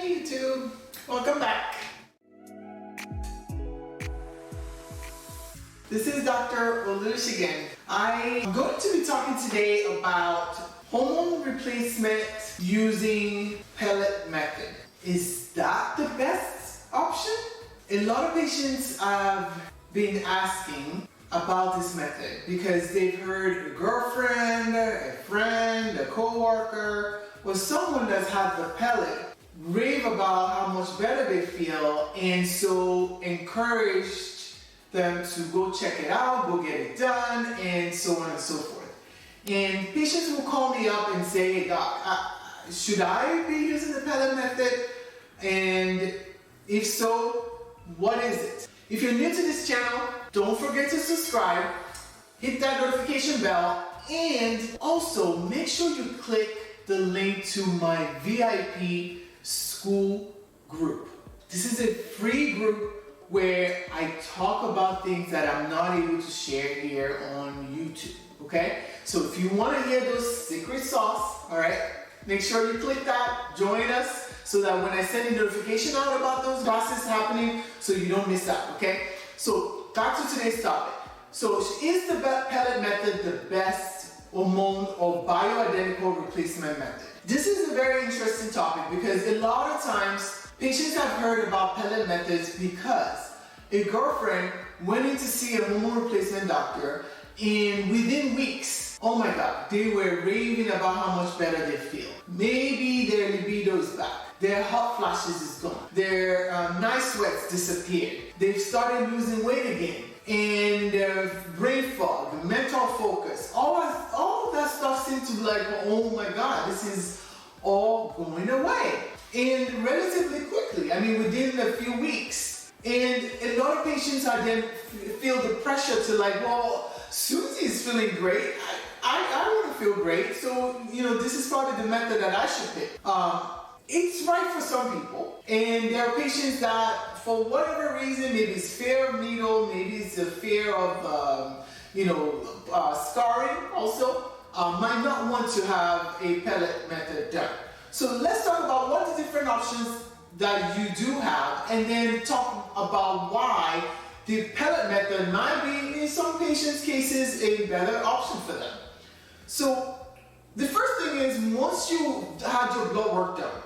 Hey YouTube, welcome back. This is Dr. 𝐦𝐤𝐤𝐞 again. I'm going to be talking today about hormone replacement using pellet method. Is that the best option? A lot of patients have been asking about this method because they've heard a girlfriend, a friend, a co-worker, or someone that's had the pellet rave about how much better they feel, and so encouraged them to go check it out, go get it done, and so on and so forth. And patients will call me up and say, hey doc, should I be using the pellet method? And if so, what is it? If you're new to this channel, don't forget to subscribe, hit that notification bell, and also make sure you click the link to my VIP school group. This is a free group where I talk about things that I'm not able to share here on YouTube, okay? So if you want to hear those secret sauce, all right, make sure you click that, join us, so that when I send a notification out about those classes happening, so you don't miss out, okay? So back to today's topic. So is the pellet method the best hormone or bioidentical replacement method? This is a very interesting topic because a lot of times patients have heard about pellet methods because a girlfriend went in to see a hormone replacement doctor, and within weeks, oh my God, they were raving about how much better they feel. Maybe their libido is back, their hot flashes is gone, their night sweats disappeared, they've started losing weight again, and brain fog, mental focus, all of that stuff seems to be like, oh my God, this is all going away. And relatively quickly, I mean within a few weeks. And a lot of patients are then feel the pressure to like, well, Susie is feeling great, I want to feel great, so this is probably the method that I should pick. It's right for some people, and there are patients that for whatever reason, maybe it's fear of needle, maybe it's a fear of scarring also, might not want to have a pellet method done. So let's talk about what the different options that you do have, and then talk about why the pellet method might be, in some patients' cases, a better option for them. So the first thing is, once you had your blood work done,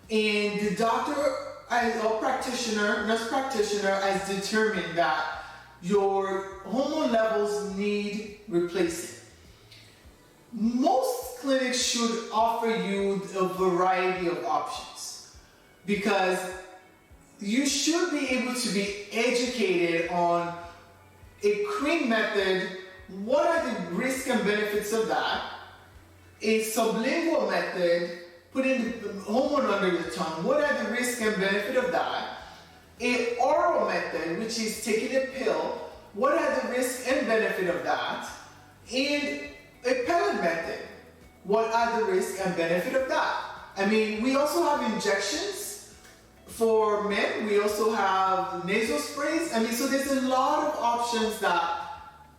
and the doctor or nurse practitioner has determined that your hormone levels need replacing, most clinics should offer you a variety of options because you should be able to be educated on a cream method, what are the risks and benefits of that, a sublingual method, putting the hormone under the tongue, what are the risks and benefits of that, an oral method, which is taking a pill, what are the risks and benefits of that, and a pellet method, what are the risks and benefits of that. I mean, we also have injections for men, we also have nasal sprays. I mean, so there's a lot of options that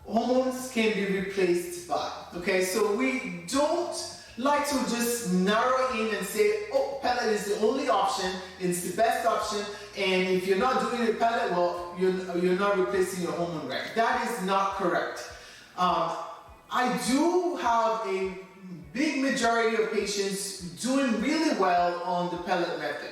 hormones can be replaced by, okay? So we don't like to just narrow in and say, oh, pellet is the only option, it's the best option, and if you're not doing a pellet, well, you're not replacing your hormone right. That is not correct. I do have a big majority of patients doing really well on the pellet method.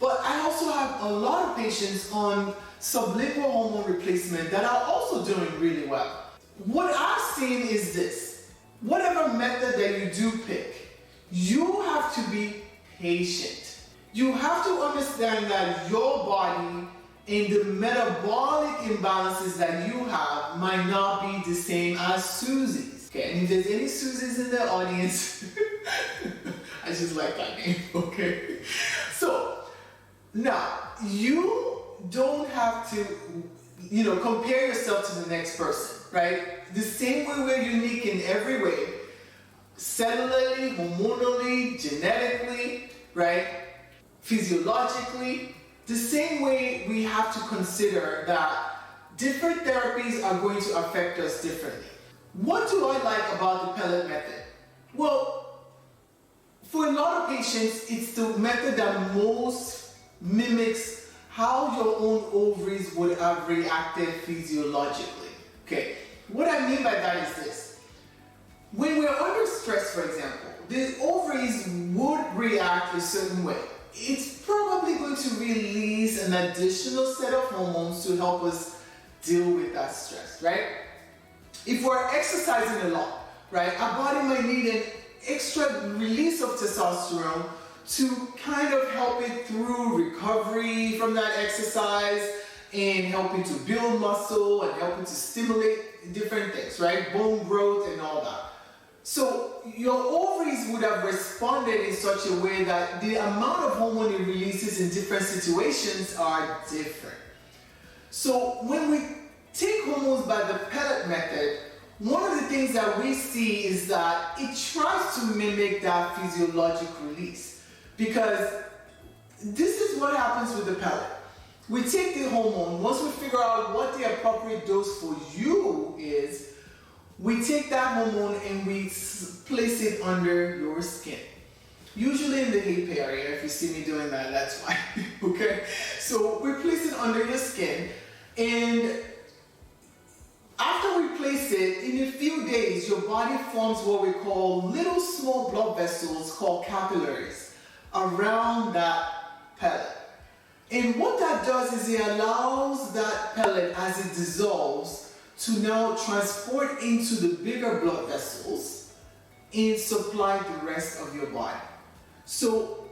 But I also have a lot of patients on sublingual hormone replacement that are also doing really well. What I've seen is this: whatever method that you do pick, you have to be patient. You have to understand that your body and the metabolic imbalances that you have might not be the same as Susie's. Okay, and if there's any Susies in the audience, I just like that name, okay? So, now, you don't have to, compare yourself to the next person, right? The same way we're unique in every way, cellularly, hormonally, genetically, right? Physiologically, the same way we have to consider that different therapies are going to affect us differently. What do I like about the pellet method? Well, For a lot of patients, it's the method that most mimics how your own ovaries would have reacted physiologically. Okay, what I mean by that is this. When we're under stress, for example, the ovaries would react a certain way. It's probably going to release an additional set of hormones to help us deal with that stress, right? If we're exercising a lot, right, our body might need an extra release of testosterone to kind of help it through recovery from that exercise and helping to build muscle and helping to stimulate different things, right? Bone growth and all that. So your ovaries would have responded in such a way that the amount of hormone it releases in different situations are different. So when we take hormones by the pellet method, one of the things that we see is that it tries to mimic that physiologic release, because this is what happens with the pellet. We take the hormone, once we figure out what the appropriate dose for you is, we take that hormone and we place it under your skin. Usually in the hip area. If you see me doing that, that's why. Okay? So we place it under your skin, and after we place it, in a few days, your body forms what we call little small blood vessels called capillaries around that pellet. And what that does is it allows that pellet, as it dissolves, to now transport into the bigger blood vessels and supply the rest of your body. So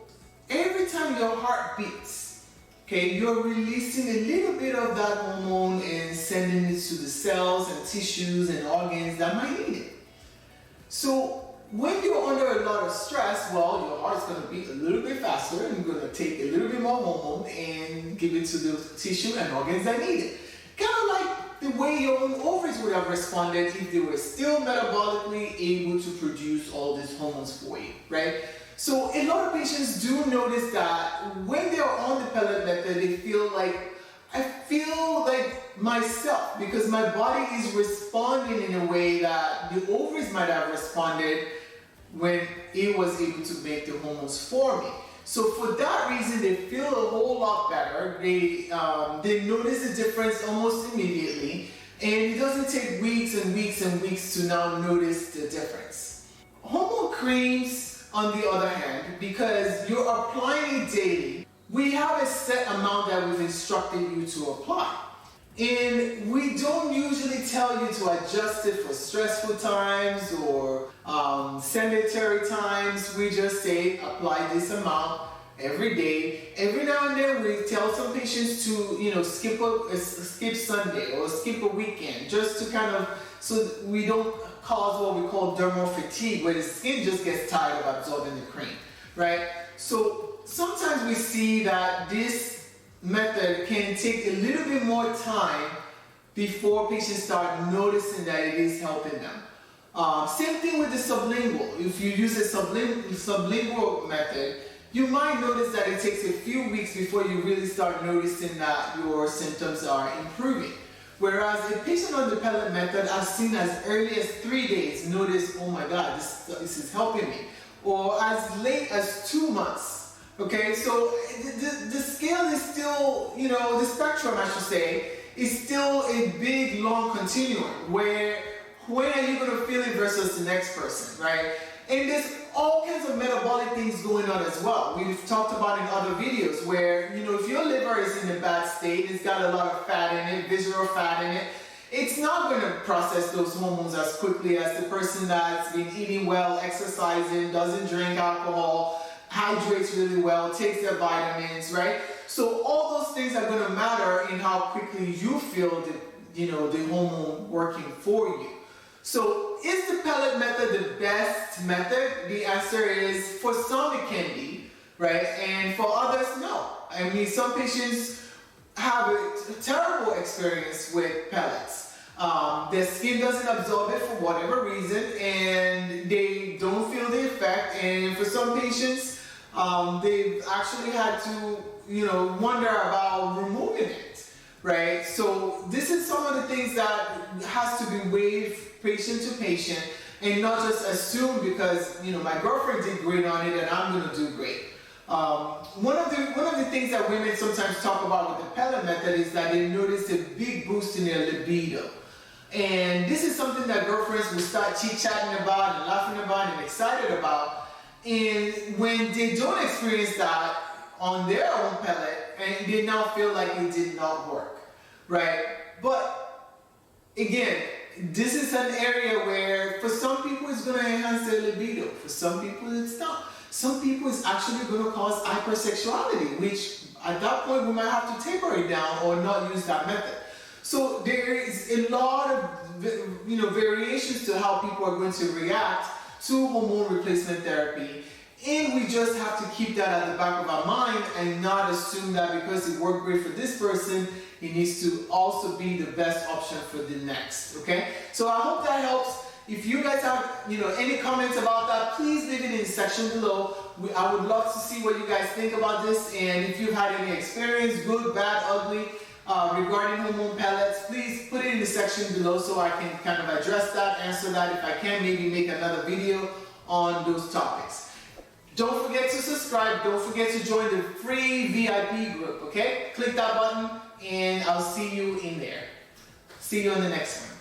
every time your heart beats, okay, you're releasing a little bit of that hormone and sending it to the cells and tissues and organs that might need it. So when you're under a lot of stress, well, your heart's going to beat a little bit faster, and you're going to take a little bit more hormone and give it to the tissue and organs that need it. Kind of like the way your own ovaries would have responded if they were still metabolically able to produce all these hormones for you, right? So a lot of patients do notice that when they're on the pellet method, they feel like, I feel like myself, because my body is responding in a way that the ovaries might have responded when it was able to make the hormones for me. So for that reason, they feel a whole lot better. They notice the difference almost immediately, and it doesn't take weeks and weeks and weeks to now notice the difference. Hormone creams, on the other hand, because you're applying it daily, we have a set amount that we've instructed you to apply. And we don't usually tell you to adjust it for stressful times or sedentary times. We just say apply this amount every day. Every now and then we tell some patients to, skip Sunday or skip a weekend, just to kind of, so we don't cause what we call dermal fatigue, where the skin just gets tired of absorbing the cream, right? So sometimes we see that this method can take a little bit more time before patients start noticing that it is helping them. Same thing with the sublingual. If you use a sublingual method, you might notice that it takes a few weeks before you really start noticing that your symptoms are improving. Whereas a patient on the pellet method, I've seen as early as 3 days notice, oh my God, this is helping me. Or as late as 2 months. Okay, so the scale is still, the spectrum, I should say, is still a big, long continuum where when are you going to feel it versus the next person, right? And there's all kinds of metabolic things going on as well. We've talked about in other videos where, if your liver is in a bad state, it's got a lot of fat in it, visceral fat in it, it's not going to process those hormones as quickly as the person that's been eating well, exercising, doesn't drink alcohol, hydrates really well, takes their vitamins, right? So all those things are going to matter in how quickly you feel the hormone working for you. So is the pellet method the best method? The answer is, for some it can be, right? And for others, no. I mean, some patients have a terrible experience with pellets. Their skin doesn't absorb it for whatever reason, and they don't feel the effect. And for some patients, they've actually had to, wonder about removing it, right? So this is some of the things that has to be weighed patient to patient. and not just assume because, you know, my girlfriend did great on it and I'm gonna do great. One of the things that women sometimes talk about with the pellet method is that they notice a big boost in their libido. And this is something that girlfriends will start chit-chatting about and laughing about and excited about. And when they don't experience that on their own pellet, and they now feel like it did not work, right? But again, this is an area where for some people it's going to enhance their libido. For some people it's not. Some people it's actually going to cause hypersexuality, which at that point we might have to taper it down or not use that method. So there is a lot of, you know, variations to how people are going to react to hormone replacement therapy. And we just have to keep that at the back of our mind and not assume that because it worked great for this person, it needs to also be the best option for the next, okay? So I hope that helps. If you guys have, you know, any comments about that, please leave it in the section below. I would love to see what you guys think about this, and if you've had any experience, good, bad, ugly, regarding hormone pellets, please put it in the section below so I can kind of address that, answer that. If I can, maybe make another video on those topics. Don't forget to subscribe. Don't forget to join the free VIP group, okay? Click that button and I'll see you in there. See you on the next one.